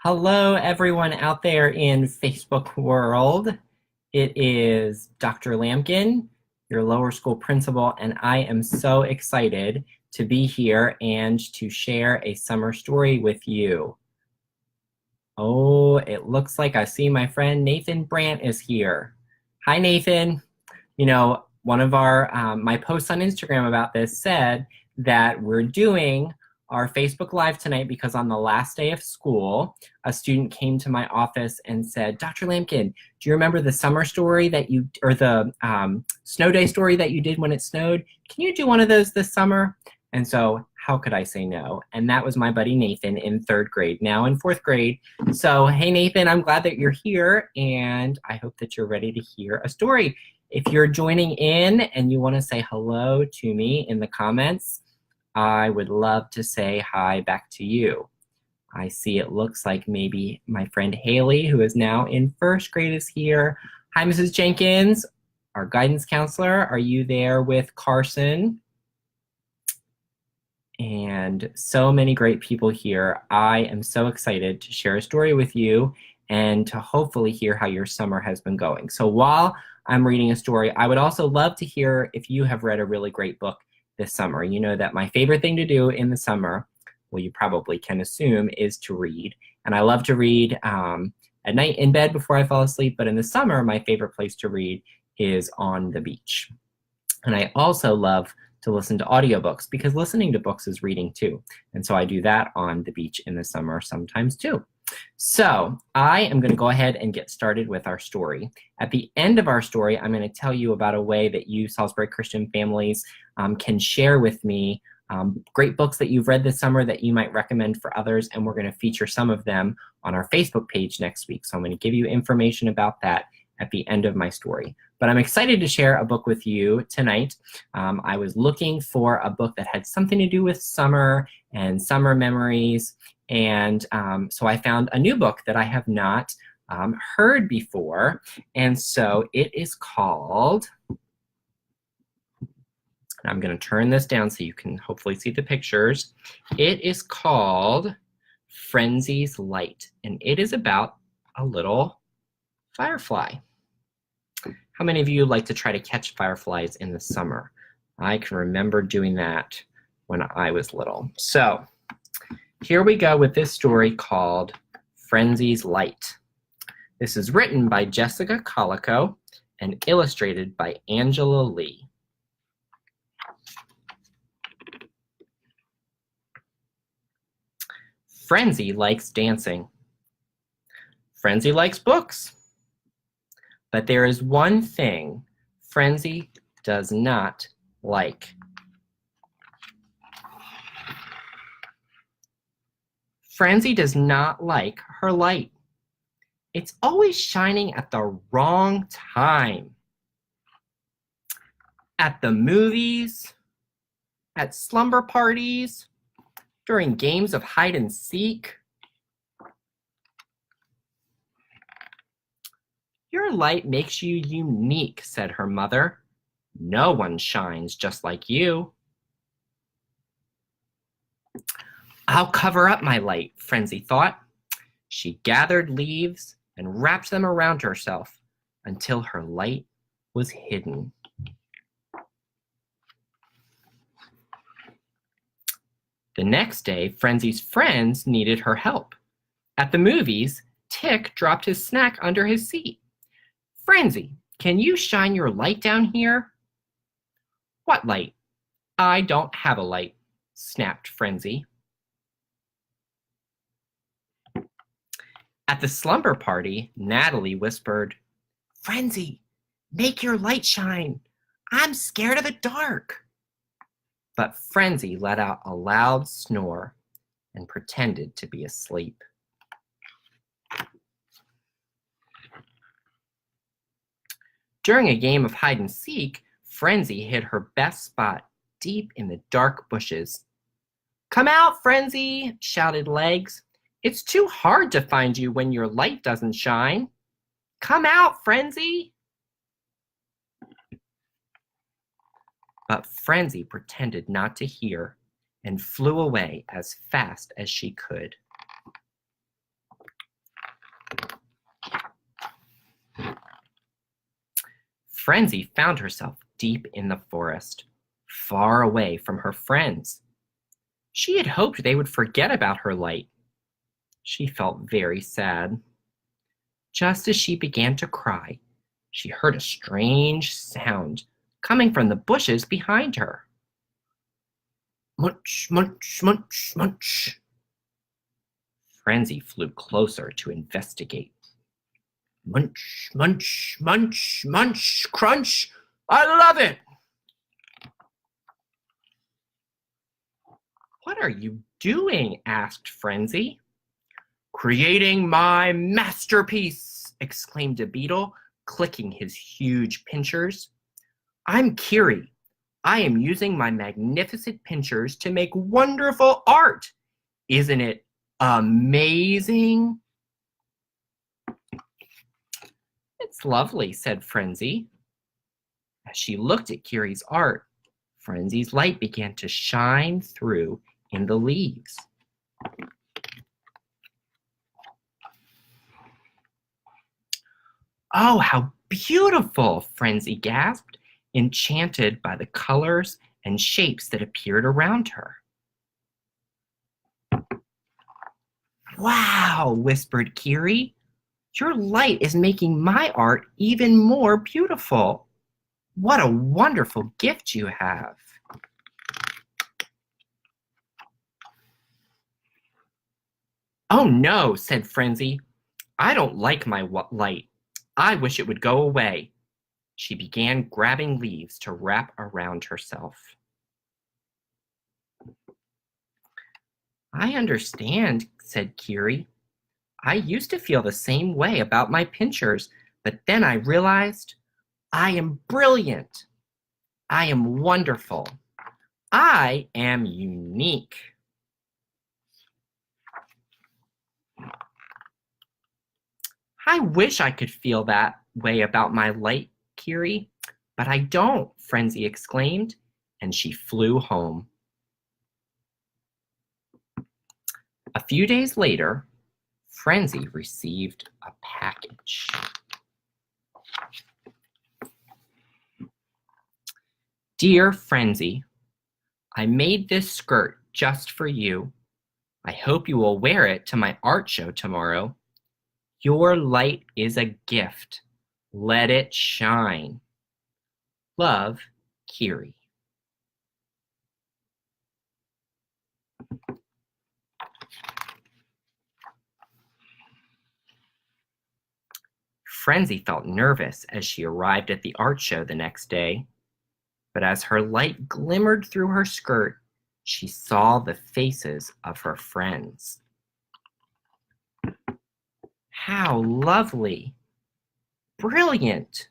Hello, everyone out there in Facebook world. It is Dr. Lampkin, your lower school principal, and I am so excited to be here and to share a summer story with you. Oh, it looks like I see my friend Nathan Brandt is here. Hi, Nathan. One of my posts on Instagram about this said that we're doing our Facebook Live tonight because on the last day of school, a student came to my office and said, Dr. Lampkin, do you remember the summer story or the snow day story that you did when it snowed? Can you do one of those this summer? And so how could I say no? And that was my buddy Nathan in 3rd grade, now in 4th grade. So, hey, Nathan, I'm glad that you're here, and I hope that you're ready to hear a story. If you're joining in and you want to say hello to me in the comments, I would love to say hi back to you. I see it looks like maybe my friend Haley, who is now in 1st grade, is here. Hi, Mrs. Jenkins, our guidance counselor. Are you there with Carson? And so many great people here. I am so excited to share a story with you and to hopefully hear how your summer has been going. So while I'm reading a story, I would also love to hear if you have read a really great book this summer. You know that my favorite thing to do in the summer, well, you probably can assume, is to read. And I love to read at night in bed before I fall asleep, but in the summer, my favorite place to read is on the beach. And I also love to listen to audiobooks because listening to books is reading too. And so I do that on the beach in the summer sometimes too. So I am going to go ahead and get started with our story. At the end of our story, I'm going to tell you about a way that you Salisbury Christian families can share with me great books that you've read this summer that you might recommend for others, and we're going to feature some of them on our Facebook page next week. So I'm going to give you information about that at the end of my story. But I'm excited to share a book with you tonight. I was looking for a book that had something to do with summer and summer memories. And so I found a new book that I have not heard before. And so it is called, I'm going to turn this down so you can hopefully see the pictures. It is called Frenzy's Light. And it is about a little firefly. How many of you like to try to catch fireflies in the summer? I can remember doing that when I was little. So here we go with this story called Frenzy's Light. This is written by Jessica Colico and illustrated by Angela Lee. Frenzy likes dancing. Frenzy likes books. But there is one thing Frenzy does not like. Frenzy does not like her light. It's always shining at the wrong time. At the movies, at slumber parties, during games of hide and seek. Your light makes you unique, said her mother. No one shines just like you. I'll cover up my light, Frenzy thought. She gathered leaves and wrapped them around herself until her light was hidden. The next day, Frenzy's friends needed her help. At the movies, Tick dropped his snack under his seat. Frenzy, can you shine your light down here? What light? I don't have a light, snapped Frenzy. At the slumber party, Natalie whispered, Frenzy, make your light shine. I'm scared of the dark. But Frenzy let out a loud snore and pretended to be asleep. During a game of hide and seek, Frenzy hid her best spot deep in the dark bushes. Come out, Frenzy, shouted Legs. It's too hard to find you when your light doesn't shine. Come out, Frenzy. But Frenzy pretended not to hear and flew away as fast as she could. Frenzy found herself deep in the forest, far away from her friends. She had hoped they would forget about her light. She felt very sad. Just as she began to cry, she heard a strange sound coming from the bushes behind her. Munch, munch, munch, munch. Frenzy flew closer to investigate. Munch, munch, munch, munch, crunch. I love it. What are you doing? Asked Frenzy. Creating my masterpiece, exclaimed a beetle, clicking his huge pincers. I'm Kiri. I am using my magnificent pincers to make wonderful art. Isn't it amazing? It's lovely, said Frenzy. As she looked at Kiri's art, Frenzy's light began to shine through in the leaves. Oh, how beautiful, Frenzy gasped, enchanted by the colors and shapes that appeared around her. Wow, whispered Kiri. Your light is making my art even more beautiful. What a wonderful gift you have. Oh no, said Frenzy. I don't like my light. I wish it would go away. She began grabbing leaves to wrap around herself. I understand, said Kiri. I used to feel the same way about my pincers, but then I realized I am brilliant. I am wonderful. I am unique. I wish I could feel that way about my light, Kiri, but I don't, Frenzy exclaimed, and she flew home. A few days later, Frenzy received a package. Dear Frenzy, I made this skirt just for you. I hope you will wear it to my art show tomorrow. Your light is a gift. Let it shine. Love, Kiri. Frenzy felt nervous as she arrived at the art show the next day. But as her light glimmered through her skirt, she saw the faces of her friends. How lovely! Brilliant!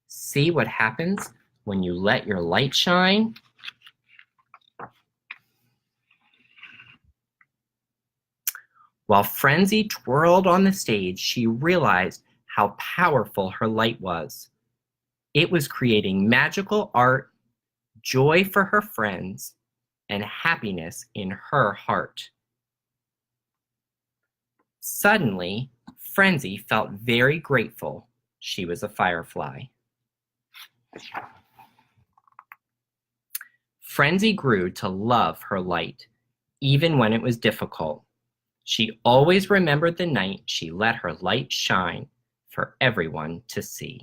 See what happens when you let your light shine? While Frenzy twirled on the stage, she realized how powerful her light was. It was creating magical art, joy for her friends, and happiness in her heart. Suddenly, Frenzy felt very grateful she was a firefly. Frenzy grew to love her light, even when it was difficult. She always remembered the night she let her light shine for everyone to see.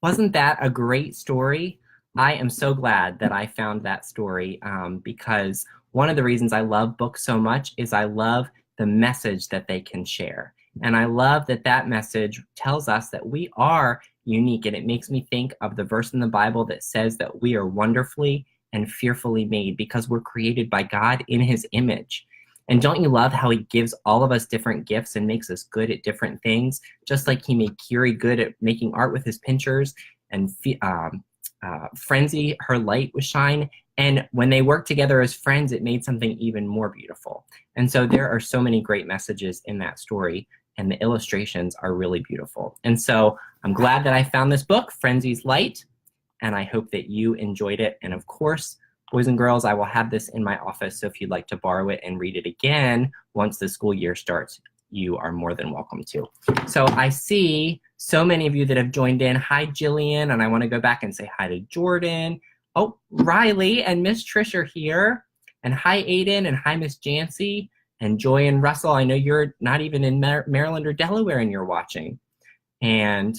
Wasn't that a great story? I am so glad that I found that story because one of the reasons I love books so much is I love the message that they can share. And I love that that message tells us that we are unique. And it makes me think of the verse in the Bible that says that we are wonderfully and fearfully made because we're created by God in his image. And don't you love how he gives all of us different gifts and makes us good at different things, just like he made Kiri good at making art with his pincers and Frenzy, her light was shine. And when they worked together as friends, it made something even more beautiful. And so there are so many great messages in that story, and the illustrations are really beautiful. And so I'm glad that I found this book, Frenzy's Light, and I hope that you enjoyed it. And of course, boys and girls, I will have this in my office, so if you'd like to borrow it and read it again once the school year starts, you are more than welcome to. So I see so many of you that have joined in. Hi, Jillian, and I want to go back and say hi to Jordan. Oh, Riley and Miss Trish are here. And hi, Aiden, and hi, Miss Jancy, and Joy and Russell. I know you're not even in Maryland or Delaware and you're watching. And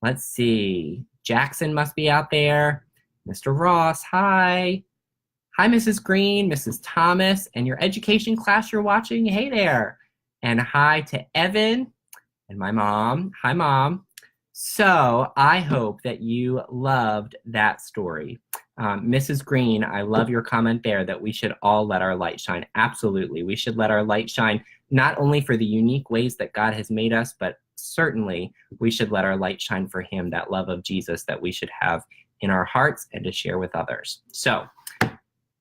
let's see, Jackson must be out there. Mr. Ross, hi. Hi, Mrs. Green, Mrs. Thomas, and your education class you're watching. Hey there. And hi to Evan and my mom. Hi, Mom. So I hope that you loved that story. Mrs. Green, I love your comment there that we should all let our light shine. Absolutely. We should let our light shine not only for the unique ways that God has made us, but certainly we should let our light shine for him, that love of Jesus that we should have in our hearts and to share with others. So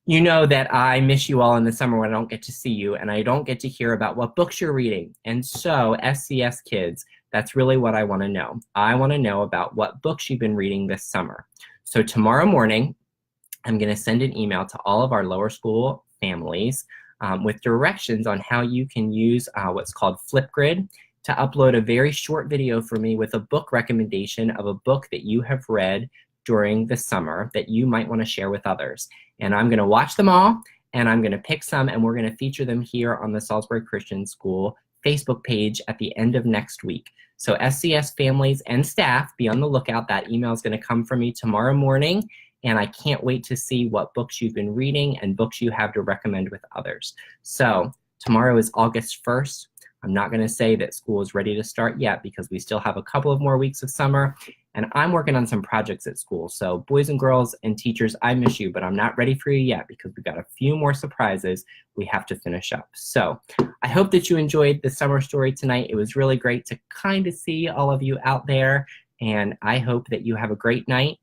you know that I miss you all in the summer when I don't get to see you and I don't get to hear about what books you're reading. And so SCS kids, that's really what I want to know. I want to know about what books you've been reading this summer. So tomorrow morning, I'm going to send an email to all of our lower school families with directions on how you can use what's called Flipgrid to upload a very short video for me with a book recommendation of a book that you have read during the summer that you might want to share with others. And I'm going to watch them all, and I'm going to pick some, and we're going to feature them here on the Salisbury Christian School Facebook page at the end of next week. So SCS families and staff, be on the lookout. That email is going to come from me tomorrow morning, and I can't wait to see what books you've been reading and books you have to recommend with others. So tomorrow is August 1st. I'm not going to say that school is ready to start yet because we still have a couple of more weeks of summer, and I'm working on some projects at school. So boys and girls and teachers, I miss you, but I'm not ready for you yet because we've got a few more surprises we have to finish up. So I hope that you enjoyed the summer story tonight. It was really great to kind of see all of you out there, and I hope that you have a great night.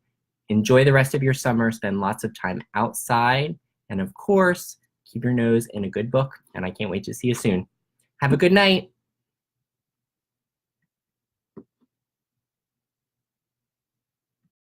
Enjoy the rest of your summer, spend lots of time outside, and of course, keep your nose in a good book, and I can't wait to see you soon. Have a good night.